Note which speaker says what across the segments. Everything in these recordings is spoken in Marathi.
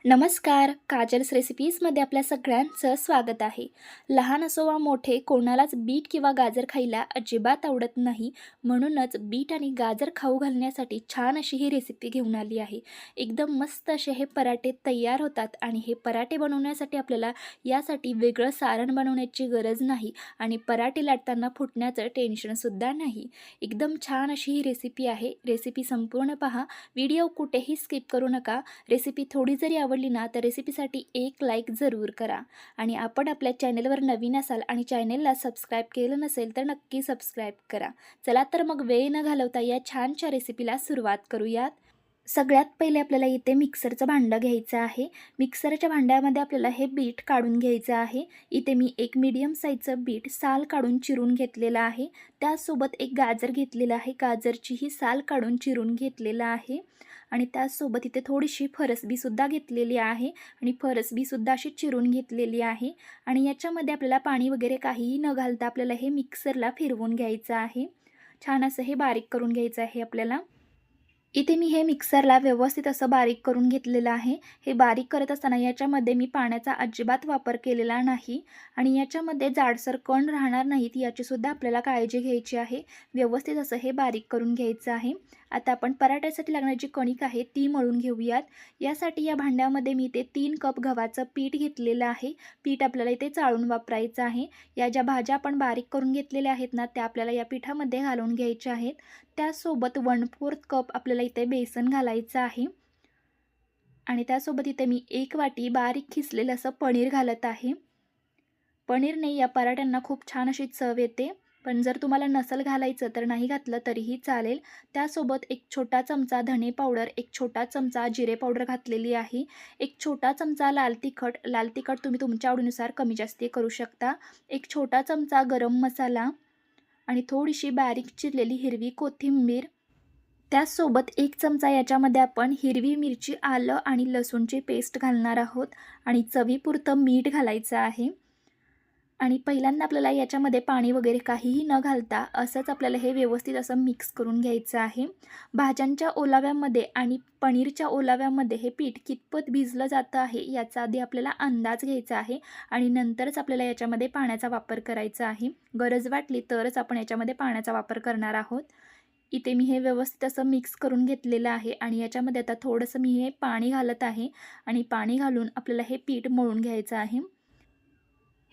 Speaker 1: नमस्कार. काजल्स रेसिपीजमध्ये आपल्या सगळ्यांचं स्वागत आहे. लहान असो वा मोठे कोणालाच बीट किंवा गाजर खायला अजिबात आवडत नाही. म्हणूनच बीट आणि गाजर खाऊ घालण्यासाठी छान अशी ही रेसिपी घेऊन आली आहे. एकदम मस्त असे हे पराठे तयार होतात आणि हे पराठे बनवण्यासाठी आपल्याला यासाठी वेगळं सारण बनवण्याची गरज नाही आणि पराठे लाटताना फुटण्याचं टेन्शनसुद्धा नाही. एकदम छान अशी ही रेसिपी आहे. रेसिपी संपूर्ण पहा. व्हिडिओ कुठेही स्किप करू नका. रेसिपी थोडी जरी आवडली ना तर रेसिपीसाठी एक लाईक जरूर करा आणि आपण आपल्या चॅनेलवर नवीन असाल आणि चॅनेलला सबस्क्राईब केलं नसेल तर नक्की सबस्क्राईब करा. चला तर मग वेळ न घालवता या छानशा रेसिपीला सुरुवात करूयात. सगळ्यात पहिले आपल्याला इथे मिक्सरचं भांडं घ्यायचं आहे. मिक्सरच्या भांड्यामध्ये आपल्याला हे बीट काढून घ्यायचं आहे. इथे मी एक मीडियम साईजचं बीट साल काढून चिरून घेतलेलं आहे. त्यासोबत एक गाजर घेतलेलं आहे. गाजरचीही साल काढून चिरून घेतलेलं आहे आणि त्यासोबत इथे थोडीशी फरसबीसुद्धा घेतलेली आहे आणि फरसबीसुद्धा अशी चिरून घेतलेली आहे आणि याच्यामध्ये आपल्याला पाणी वगैरे काहीही न घालता आपल्याला हे मिक्सरला फिरवून घ्यायचं आहे. छान असं हे बारीक करून घ्यायचं आहे आपल्याला. इथे मी हे मिक्सरला व्यवस्थित असं बारीक करून घेतलेलं आहे. हे बारीक करत असताना याच्यामध्ये मी पाण्याचा अजिबात वापर केलेला नाही आणि याच्यामध्ये जाडसर कण राहणार नाहीत याचीसुद्धा आपल्याला काळजी घ्यायची आहे. व्यवस्थित असं हे बारीक करून घ्यायचं आहे. आता आपण पराठ्यासाठी लागणारी जी कणिक आहे ती मळून घेऊयात. यासाठी या भांड्यामध्ये मी इथे 3 कप गव्हाचं पीठ घेतलेलं आहे. पीठ आपल्याला इथे चाळून वापरायचं आहे. या ज्या भाज्या आपण बारीक करून घेतलेल्या आहेत ना त्या आपल्याला या पिठामध्ये घालून घ्यायच्या आहेत. त्यासोबत 1/4 कप आपल्याला इथे बेसन घालायचं आहे आणि त्यासोबत इथे मी 1 वाटी बारीक खिसलेलं असं पनीर घालत आहे. पनीरने या पराठ्यांना खूप छान अशी चव येते, पण जर तुम्हाला नसेल घालायचं तर नाही घातलं तरीही चालेल. त्यासोबत एक छोटा चमचा धणे पावडर, एक छोटा चमचा जिरे पावडर घातलेली आहे, एक छोटा चमचा लाल तिखट तुम्ही तुमच्या आवडीनुसार कमी जास्ती करू शकता, एक छोटा चमचा गरम मसाला आणि थोडीशी बारीक चिरलेली हिरवी कोथिंबीर. त्याचसोबत 1 चमचा याच्यामध्ये आपण हिरवी मिरची, आलं आणि लसूणची पेस्ट घालणार आहोत आणि चवीपुरतं मीठ घालायचं आहे. आणि पहिल्यांदा आपल्याला याच्यामध्ये पाणी वगैरे काहीही न घालता असंच आपल्याला हे व्यवस्थित असं मिक्स करून घ्यायचं आहे. भाज्यांच्या ओलाव्यामध्ये आणि पनीरच्या ओलाव्यामध्ये हे पीठ कितपत भिजलं जातं आहे याचा आधी आपल्याला अंदाज घ्यायचा आहे आणि नंतरच आपल्याला याच्यामध्ये पाण्याचा वापर करायचा आहे. गरज वाटली तरच आपण याच्यामध्ये पाण्याचा वापर करणार आहोत. इथे मी हे व्यवस्थित असं मिक्स करून घेतलेलं आहे आणि याच्यामध्ये आता थोडंसं मी हे पाणी घालत आहे आणि पाणी घालून आपल्याला हे पीठ मळून घ्यायचं आहे.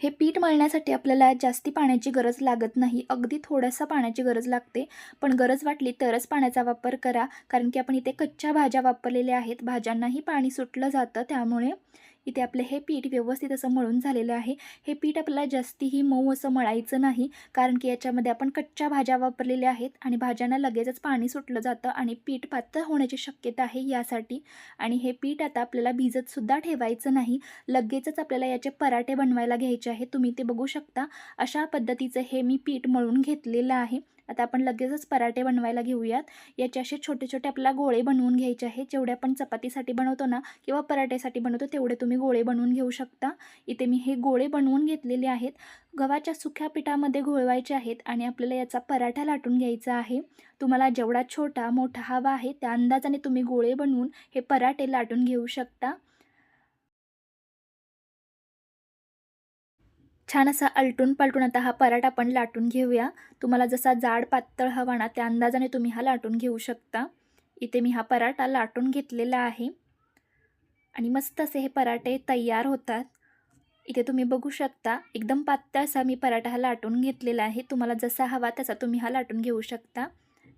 Speaker 1: हे पीठ मळण्यासाठी आपल्याला जास्ती पाण्याची गरज लागत नाही. अगदी थोडंसं पाण्याची गरज लागते. पण गरज वाटली तरच पाण्याचा वापर करा. कारण की आपण इथे कच्च्या भाज्या वापरलेल्या आहेत. भाज्यांनाही पाणी सुटलं जातं. त्यामुळे इथे आपले हे पीठ व्यवस्थित असं मळून झालेलं आहे. हे पीठ आपल्याला जास्तीही मऊ असं मळायचं नाही. कारण की याच्यामध्ये आपण कच्च्या भाज्या वापरलेल्या आहेत आणि भाज्यांना लगेचच पाणी सुटलं जातं आणि पीठ पातळ होण्याची शक्यता आहे यासाठी. आणि हे पीठ आता आपल्याला भिजतसुद्धा ठेवायचं नाही. लगेचच आपल्याला याचे पराठे बनवायला घ्यायचे आहेत. तुम्ही ते बघू शकता. अशा पद्धतीचं हे मी पीठ मळून घेतलेलं आहे. आता आपण लगेचच पराठे बनवायला घेऊयात. याचे असे छोटे-छोटे आपल्याला गोळे बनवून घ्यायचे आहेत. जेवढे आपण चपातीसाठी बनवतो ना किंवा पराठ्यासाठी बनवतो तेवढे तुम्ही गोळे बनवून घेऊ शकता. इथे मी हे गोळे बनवून घेतलेले आहेत. गव्हाच्या सुक्या पिठामध्ये घोळवायचे आहेत आणि आपल्याला याचा पराठा लाटून घ्यायचा आहे. तुम्हाला जेवढा छोटा, मोठा हवा आहे त्या अंदाजाने तुम्ही गोळे बनवून हे पराठे लाटून घेऊ शकता. छान असा आलटून-पालटून आता हा पराठा आपण लाटून घेऊया. तुम्हाला जसा जाड पातळ हवा ना त्या अंदाजाने तुम्ही हा लाटून घेऊ शकता. इथे मी हा पराठा लाटून घेतलेला आहे आणि मस्त असे हे पराठे तयार होतात. इथे तुम्ही बघू शकता एकदम पातळ असा मी पराठा हा लाटून घेतलेला आहे. तुम्हाला जसा हवा तसा तुम्ही हा लाटून घेऊ शकता.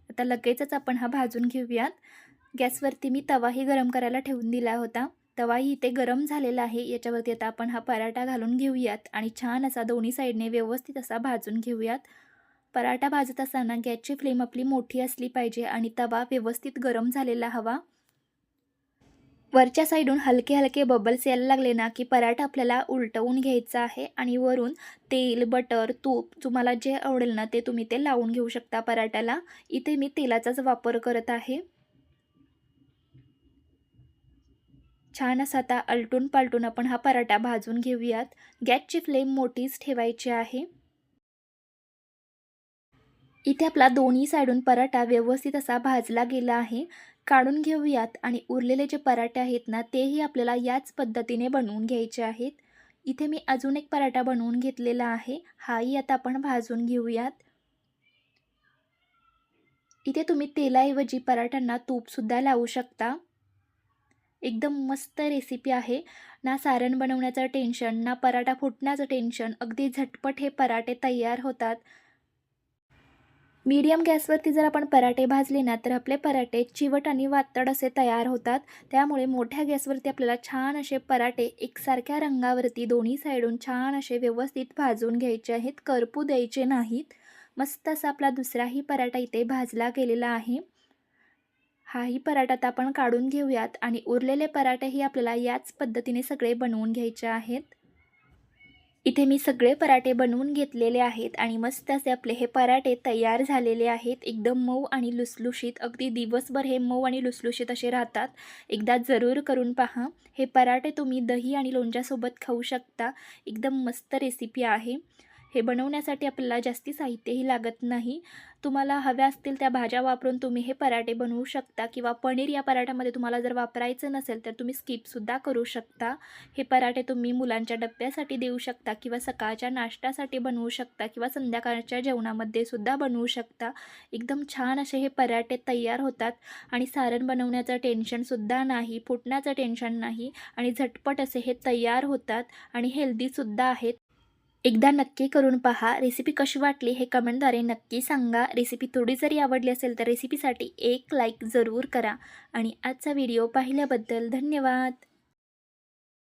Speaker 1: आता लगेचच आपण हा भाजून घेऊयात. गॅसवरती मी तवाही गरम करायला ठेवून दिला होता. तवाही इथे गरम झालेला आहे. याच्यावरती आता आपण हा पराठा घालून घेऊयात आणि छान असा दोन्ही साईडने व्यवस्थित असा भाजून घेऊयात. पराठा भाजत असताना गॅसची फ्लेम आपली मोठी असली पाहिजे आणि तवा व्यवस्थित गरम झालेला हवा. वरच्या साईडून हलके हलके बबल्स यायला लागले ना की पराठा आपल्याला उलटवून घ्यायचा आहे आणि वरून तेल, बटर, तूप तुम्हाला जे आवडेल ना ते तुम्ही ते लावून घेऊ शकता पराठ्याला. इथे मी तेलाचाच वापर करत आहे. छान असा आता आलटून-पालटून आपण हा पराठा भाजून घेऊयात. गॅसची फ्लेम मोठीच ठेवायची आहे. इथे आपला दोन्ही साईडून पराठा व्यवस्थित असा भाजला गेला आहे. काढून घेऊयात आणि उरलेले जे पराठे आहेत ना तेही आपल्याला याच पद्धतीने बनवून घ्यायचे आहेत. इथे मी अजून एक पराठा बनवून घेतलेला आहे. हाही आता आपण भाजून घेऊयात. इथे तुम्ही तेलाऐवजी पराठ्यांना तूपसुद्धा लावू शकता. एकदम मस्त रेसिपी आहे. ना सारण बनवण्याचं टेन्शन, ना पराठा फुटण्याचं टेन्शन. अगदी झटपट हे पराठे तयार होतात. मीडियम गॅसवरती जर आपण पराठे भाजले ना तर आपले पराठे चिवट आणि वातड असे तयार होतात. त्यामुळे मोठ्या गॅसवरती आपल्याला छान असे पराठे एकसारख्या रंगावरती दोन्ही साईडून छान असे व्यवस्थित भाजून घ्यायचे आहेत. करपू द्यायचे नाहीत. मस्त असा आपला दुसराही पराठा इथे भाजला गेलेला आहे. हाही पराठा आता आपण काढून घेऊयात आणि उरलेले पराठेही आपल्याला याच पद्धतीने सगळे बनवून घ्यायचे आहेत. इथे मी सगळे पराठे बनवून घेतलेले आहेत आणि मस्त असे आपले हे पराठे तयार झालेले आहेत. एकदम मऊ आणि लुसलुशीत, अगदी दिवसभर हे मऊ आणि लुसलुशीत असे राहतात. एकदा जरूर करून पहा. हे पराठे तुम्ही दही आणि लोणच्यासोबत खाऊ शकता. एकदम मस्त रेसिपी आहे. हे बनवण्यासाठी आपल्याला जास्ती साहित्यही लागत नाही. तुम्हाला हव्या असतील त्या भाज्या वापरून तुम्ही हे पराठे बनवू शकता किंवा पनीर या पराठ्यामध्ये तुम्हाला जर वापरायचं नसेल तर तुम्ही स्किपसुद्धा करू शकता. हे पराठे तुम्ही मुलांच्या डब्यासाठी देऊ शकता किंवा सकाळच्या नाश्त्यासाठी बनवू शकता किंवा संध्याकाळच्या जेवणामध्ये सुद्धा बनवू शकता. एकदम छान असे हे पराठे तयार होतात आणि सारण बनवण्याचं टेन्शनसुद्धा नाही, फुटण्याचं टेन्शन नाही आणि झटपट असे हे तयार होतात आणि हेल्दीसुद्धा आहेत. एकदा नक्की करून पहा. रेसिपी कशी वाटली हे कमेंटद्वारे नक्की सांगा. रेसिपी थोडी जरी आवडली असेल तर रेसिपीसाठी एक लाईक जरूर करा आणि आजचा व्हिडिओ पाहिल्याबद्दल धन्यवाद.